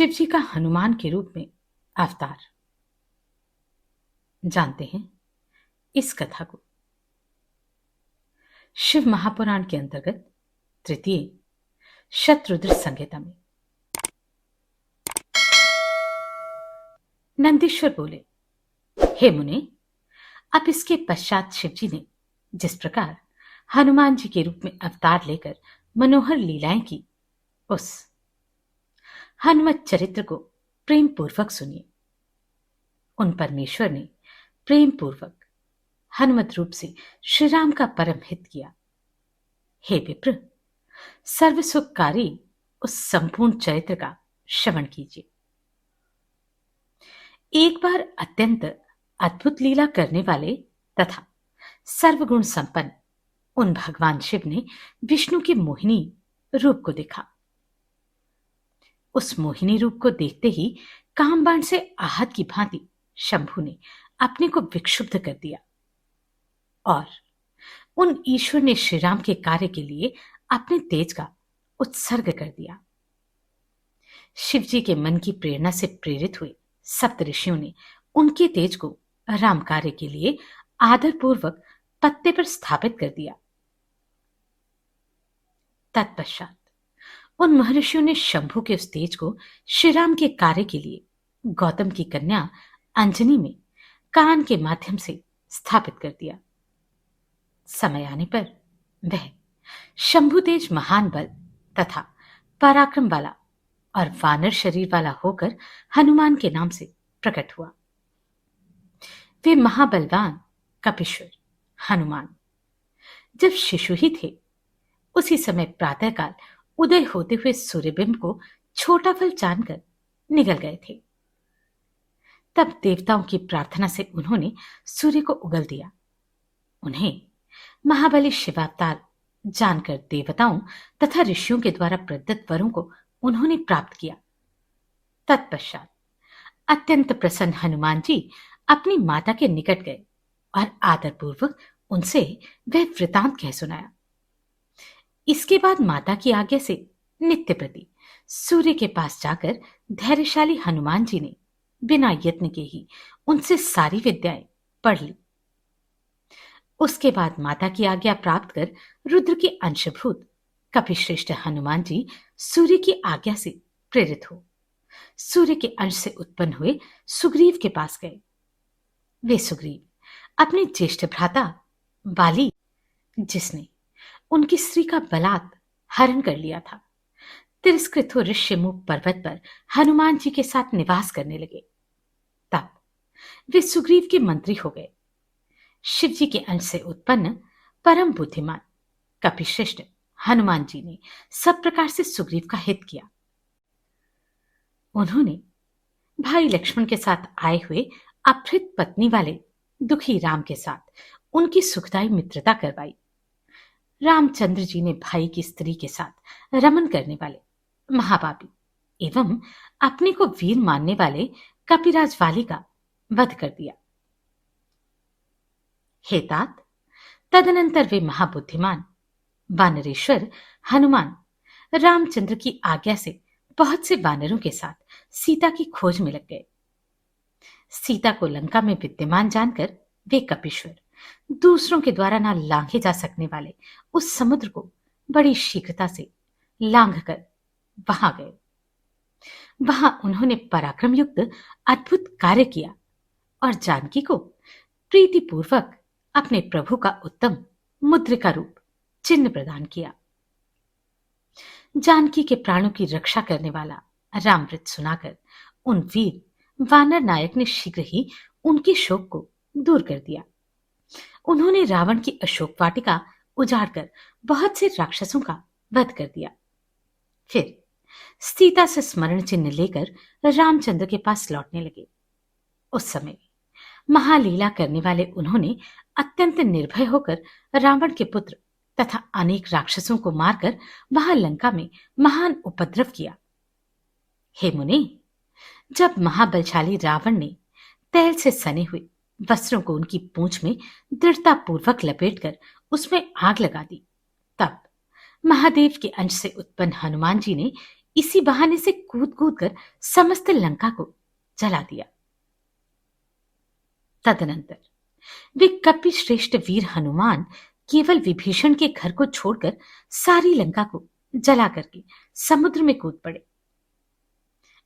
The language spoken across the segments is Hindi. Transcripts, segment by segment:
शिवजी का हनुमान के रूप में अवतार। जानते हैं इस कथा को। शिव महापुराण के अंतर्गत तृतीय शतरुद्र संहिता में नंदीश्वर बोले, हे मुने, अब इसके पश्चात शिवजी ने जिस प्रकार हनुमान जी के रूप में अवतार लेकर मनोहर लीलाएं की, उस हनुमत चरित्र को प्रेम पूर्वक सुनिए। उन परमेश्वर ने प्रेम पूर्वक हनुमत रूप से श्री राम का परम हित किया। हे विप्र, सर्वसुखकारी उस संपूर्ण चरित्र का श्रवण कीजिए। एक बार अत्यंत अद्भुत लीला करने वाले तथा सर्वगुण संपन्न उन भगवान शिव ने विष्णु के मोहिनी रूप को देखा। उस मोहिनी रूप को देखते ही कामबाण से आहत की भांति शंभु ने अपने को विक्षुब्ध कर दिया और उन ईश्वर ने श्री राम के कार्य के लिए अपने तेज का उत्सर्ग कर दिया। शिवजी के मन की प्रेरणा से प्रेरित हुए सप्त ऋषियों ने उनके तेज को राम कार्य के लिए आदरपूर्वक पत्ते पर स्थापित कर दिया। तत्पश्चात उन महर्षियों ने शंभु के उस तेज को श्री राम के कार्य के लिए गौतम की कन्या अंजनी में कान के माध्यम से स्थापित कर दिया। समय आने पर वह शंभु तेज महान बल तथा पराक्रम वाला और वानर शरीर वाला होकर हनुमान के नाम से प्रकट हुआ। वे महाबलवान कपीश्वर हनुमान जब शिशु ही थे, उसी समय प्रातःकाल उदय होते हुए सूर्यबिंब को छोटा फल जानकर निगल गए थे। तब देवताओं की प्रार्थना से उन्होंने सूर्य को उगल दिया। उन्हें महाबली शिवावतार जानकर देवताओं तथा ऋषियों के द्वारा प्रदत्त वरों को उन्होंने प्राप्त किया। तत्पश्चात अत्यंत प्रसन्न हनुमान जी अपनी माता के निकट गए और आदरपूर्वक उनसे वह वृतांत कह सुनाया। इसके बाद माता की आज्ञा से नित्य प्रति सूर्य के पास जाकर धैर्यशाली हनुमान जी ने बिना यत्न के ही उनसे सारी विद्याएं पढ़ ली। उसके बाद माता की आज्ञा प्राप्त कर रुद्र के अंशभूत कपिश्रेष्ठ हनुमान जी सूर्य की आज्ञा से प्रेरित हो सूर्य के अंश से उत्पन्न हुए सुग्रीव के पास गए। वे सुग्रीव अपने ज्येष्ठ भ्राता बाली, जिसने उनकी स्त्री का बलात् हरण कर लिया था, तिरस्कृत हो ऋष्यमुख पर्वत पर हनुमान जी के साथ निवास करने लगे। तब वे सुग्रीव के मंत्री हो गए। शिवजी के अंश से उत्पन्न परम बुद्धिमान कपिश्रेष्ठ हनुमान जी ने सब प्रकार से सुग्रीव का हित किया। उन्होंने भाई लक्ष्मण के साथ आए हुए अपहृत पत्नी वाले दुखी राम के साथ उनकी सुखदायी मित्रता करवाई। रामचंद्र जी ने भाई की स्त्री के साथ रमन करने वाले महापापी एवं अपने को वीर मानने वाले कपिराज वाली का वध कर दिया। हे तात, तदनंतर वे महाबुद्धिमान वानरेश्वर हनुमान रामचंद्र की आज्ञा से बहुत से वानरों के साथ सीता की खोज में लग गए। सीता को लंका में विद्यमान जानकर वे कपीश्वर दूसरों के द्वारा ना लांघे जा सकने वाले उस समुद्र को बड़ी शीघ्रता से लांघकर वहां गए। वहां उन्होंने पराक्रम युक्त अद्भुत कार्य किया और जानकी को प्रीतिपूर्वक अपने प्रभु का उत्तम मुद्रिका रूप चिन्ह प्रदान किया। जानकी के प्राणों की रक्षा करने वाला रामवृत सुनाकर उन वीर वानर नायक ने शीघ्र ही उनके शोक को दूर कर दिया। उन्होंने रावण की अशोक वाटिका उजाड़कर बहुत से राक्षसों का वध कर दिया। फिर सीता से स्मरण चिन्ह लेकर रामचंद्र के पास लौटने लगे। उस समय महालीला करने वाले उन्होंने अत्यंत निर्भय होकर रावण के पुत्र तथा अनेक राक्षसों को मारकर वहां लंका में महान उपद्रव किया। हे मुनि, जब महाबलशाली रावण ने तैल से सने हुए वस्त्रों को उनकी पूंछ में दृढ़ता पूर्वक लपेटकर उसमें आग लगा दी, तब महादेव के अंश से उत्पन्न हनुमान जी ने इसी बहाने से कूद कूद कर समस्त लंका को जला दिया। तदनंतर वे कपि श्रेष्ठ वीर हनुमान केवल विभीषण के घर को छोड़कर सारी लंका को जला करके समुद्र में कूद पड़े।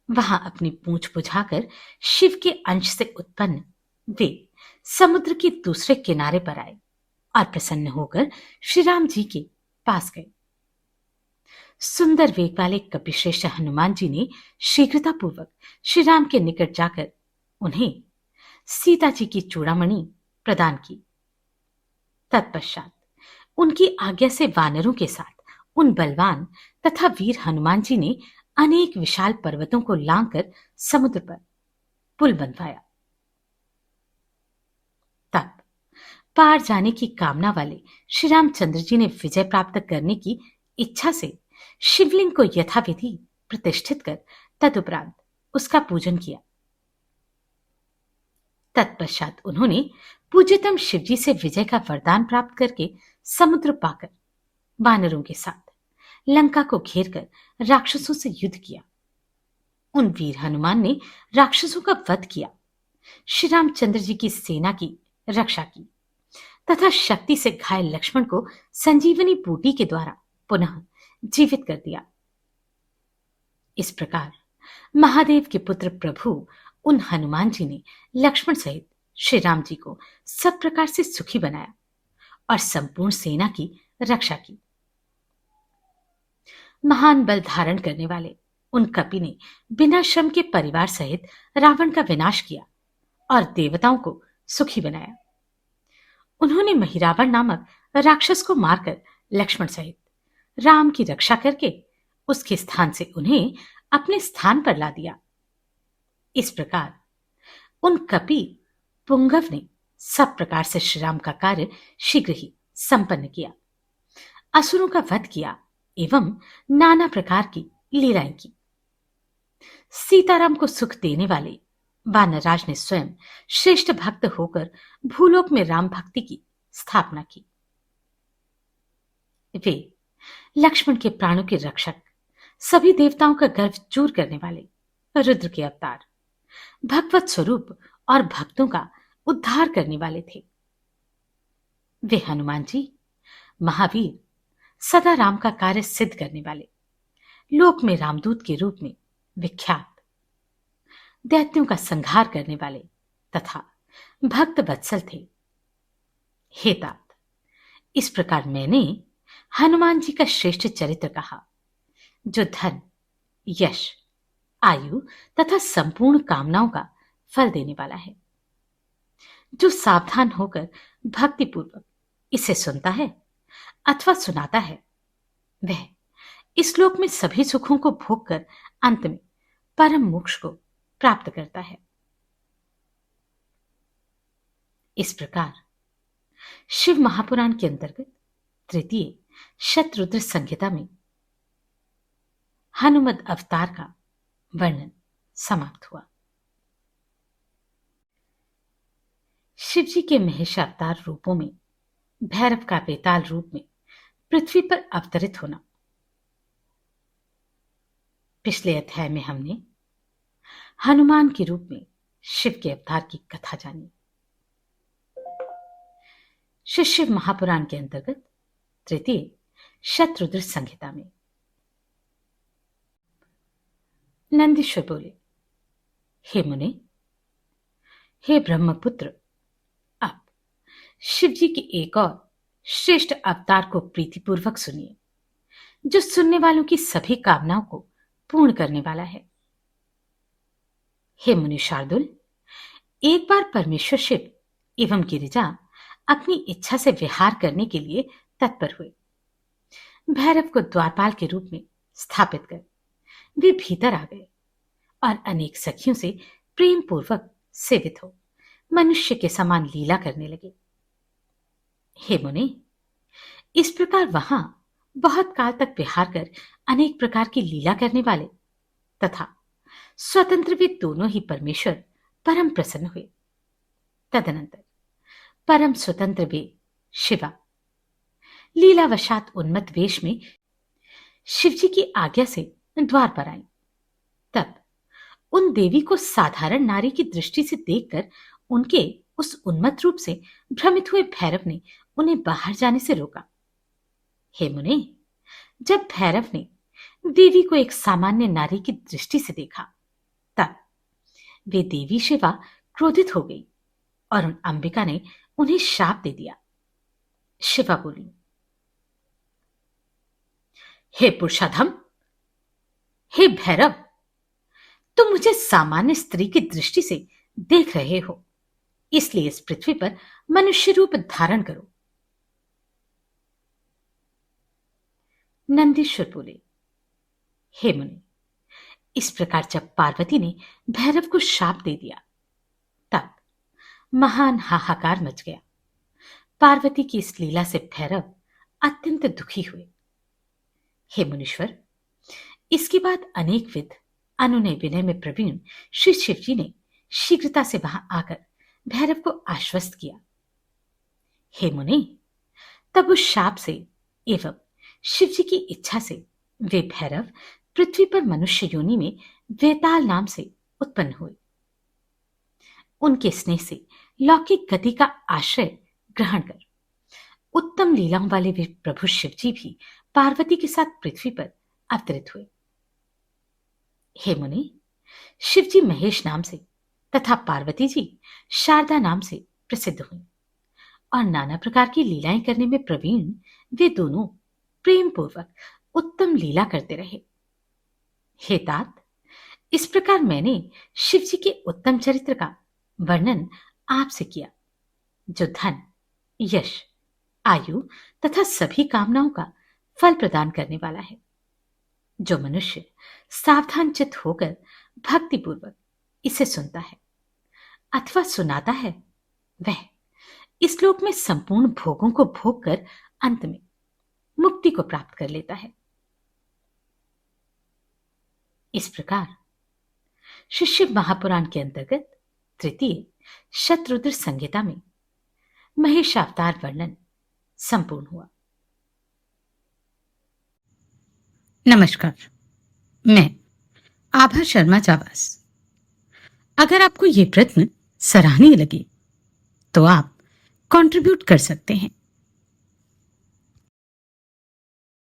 वहां अपनी पूंछ बुझाकर शिव के अंश से उत्पन्न वे समुद्र के दूसरे किनारे पर आए और प्रसन्न होकर श्री राम जी के पास गए। सुंदर वेग वाले कपिश्रेष्ठ हनुमान जी ने शीघ्रतापूर्वक श्री राम के निकट जाकर उन्हें सीता जी की चूड़ामणि प्रदान की। तत्पश्चात उनकी आज्ञा से वानरों के साथ उन बलवान तथा वीर हनुमान जी ने अनेक विशाल पर्वतों को लांघकर समुद्र पर पुल बनवाया। तब पार जाने की कामना वाले श्री रामचंद्र जी ने विजय प्राप्त करने की इच्छा से शिवलिंग को यथाविधि प्रतिष्ठित कर तदुपरांत उसका पूजन किया। तत्पश्चात उन्होंने पूज्यतम शिवजी से विजय का वरदान प्राप्त करके समुद्र पाकर वानरों के साथ लंका को घेर कर राक्षसों से युद्ध किया। उन वीर हनुमान ने राक्षसों का वध किया, श्री रामचंद्र जी की सेना की रक्षा की तथा शक्ति से घायल लक्ष्मण को संजीवनी बूटी के द्वारा पुनः जीवित कर दिया। इस प्रकार महादेव के पुत्र प्रभु उन हनुमान जी ने लक्ष्मण सहित श्री राम जी को सब प्रकार से सुखी बनाया और संपूर्ण सेना की रक्षा की। महान बल धारण करने वाले उन कपि ने बिना श्रम के परिवार सहित रावण का विनाश किया और देवताओं को सुखी बनाया। उन्होंने महिरावण नामक राक्षस को मारकर लक्ष्मण सहित राम की रक्षा करके उसके स्थान से उन्हें अपने स्थान पर ला दिया। इस प्रकार उन कपि पुंगव ने सब प्रकार से श्री राम का कार्य शीघ्र ही संपन्न किया, असुरों का वध किया एवं नाना प्रकार की लीलाएं की। सीताराम को सुख देने वाले वानरराज ने स्वयं श्रेष्ठ भक्त होकर भूलोक में राम भक्ति की स्थापना की। वे लक्ष्मण के प्राणों के रक्षक, सभी देवताओं का गर्व चूर करने वाले रुद्र के अवतार, भगवत स्वरूप और भक्तों का उद्धार करने वाले थे। वे हनुमान जी महावीर, सदा राम का कार्य सिद्ध करने वाले, लोक में रामदूत के रूप में विख्यात, दैत्यों का संहार करने वाले तथा भक्त वत्सल थे। हे तात, इस प्रकार मैंने हनुमान जी का श्रेष्ठ चरित्र कहा, जो धन, यश, आयु तथा संपूर्ण कामनाओं का फल देने वाला है। जो सावधान होकर भक्तिपूर्वक इसे सुनता है अथवा सुनाता है, वह इस लोक में सभी सुखों को भोग कर अंत में परम मोक्ष को प्राप्त करता है। इस प्रकार शिव महापुराण के अंतर्गत तृतीय शतरुद्र संहिता में हनुमद अवतार का वर्णन समाप्त हुआ। शिवजी के महेश अवतार रूपों में भैरव का बेताल रूप में पृथ्वी पर अवतरित होना। पिछले अध्याय में हमने हनुमान के रूप में शिव के अवतार की कथा जानी। श्री शिव महापुराण के अंतर्गत तृतीय शतरुद्र संहिता में नंदीश्वर बोले, हे मुने, हे ब्रह्मपुत्र, अब शिवजी के एक और श्रेष्ठ अवतार को प्रीतिपूर्वक सुनिए, जो सुनने वालों की सभी कामनाओं को पूर्ण करने वाला है। हे मुनि शार्दुल, एक बार परमेश्वर शिव एवं गिरिजा अपनी इच्छा से विहार करने के लिए तत्पर हुए। भैरव को द्वारपाल के रूप में स्थापित कर वे भीतर आ गए और अनेक सखियों से प्रेम पूर्वक सेवित हो मनुष्य के समान लीला करने लगे। हे मुनि, इस प्रकार वहां बहुत काल तक विहार कर अनेक प्रकार की लीला करने वाले तथा स्वतंत्र वे दोनों ही परमेश्वर परम प्रसन्न हुए। तदनंतर परम स्वतंत्र वे शिवा लीलावशात उन्मत्त वेश में शिवजी की आज्ञा से द्वार पर आई। तब उन देवी को साधारण नारी की दृष्टि से देखकर उनके उस उन्मत्त रूप से भ्रमित हुए भैरव ने उन्हें बाहर जाने से रोका। हे मुने, जब भैरव ने देवी को एक सामान्य नारी की दृष्टि से देखा, तब वे देवी शिवा क्रोधित हो गई और उन अंबिका ने उन्हें शाप दे दिया। शिवा बोली, हे पुरुषाधम, हे भैरव, तुम मुझे सामान्य स्त्री की दृष्टि से देख रहे हो, इसलिए इस पृथ्वी पर मनुष्य रूप धारण करो। नंदीश्वर बोले, हे मुनि, इस प्रकार जब पार्वती ने भैरव को शाप दे दिया, तब महान हाहाकार मच गया। पार्वती की इस लीला से भैरव अत्यंत दुखी हुए। हे मुनीश्वर, इसके बाद अनेक विध अनुनय विनय में प्रवीण श्री शिवजी ने शीघ्रता से वहां आकर भैरव को आश्वस्त किया। हे मुनि, तब उस शाप से एवं शिवजी की इच्छा से वे भैरव पृथ्वी पर मनुष्य योनि में वेताल नाम से उत्पन्न हुए। उनके स्नेह से लौकिक गति का आश्रय ग्रहण कर उत्तम लीलाओं वाले वे प्रभु शिवजी भी पार्वती के साथ पृथ्वी पर अवतरित हुए। हे मुनि, शिवजी महेश नाम से तथा पार्वती जी शारदा नाम से प्रसिद्ध हुई और नाना प्रकार की लीलाएं करने में प्रवीण वे दोनों प्रेम पूर्वक उत्तम लीला करते रहे। हे तात, इस प्रकार मैंने शिवजी के उत्तम चरित्र का वर्णन आपसे किया, जो धन, यश, आयु तथा सभी कामनाओं का फल प्रदान करने वाला है। जो मनुष्य सावधान चित्त होकर भक्तिपूर्वक इसे सुनता है अथवा सुनाता है, वह इस लोक में संपूर्ण भोगों को भोग कर अंत में मुक्ति को प्राप्त कर लेता है। इस प्रकार श्री शिव महापुराण के अंतर्गत तृतीय शतरुद्र संहिता में महेशावतार वर्णन संपूर्ण हुआ। नमस्कार, मैं आभा शर्मा जावास। अगर आपको ये प्रश्न सराहनीय लगे तो आप कंट्रीब्यूट कर सकते हैं।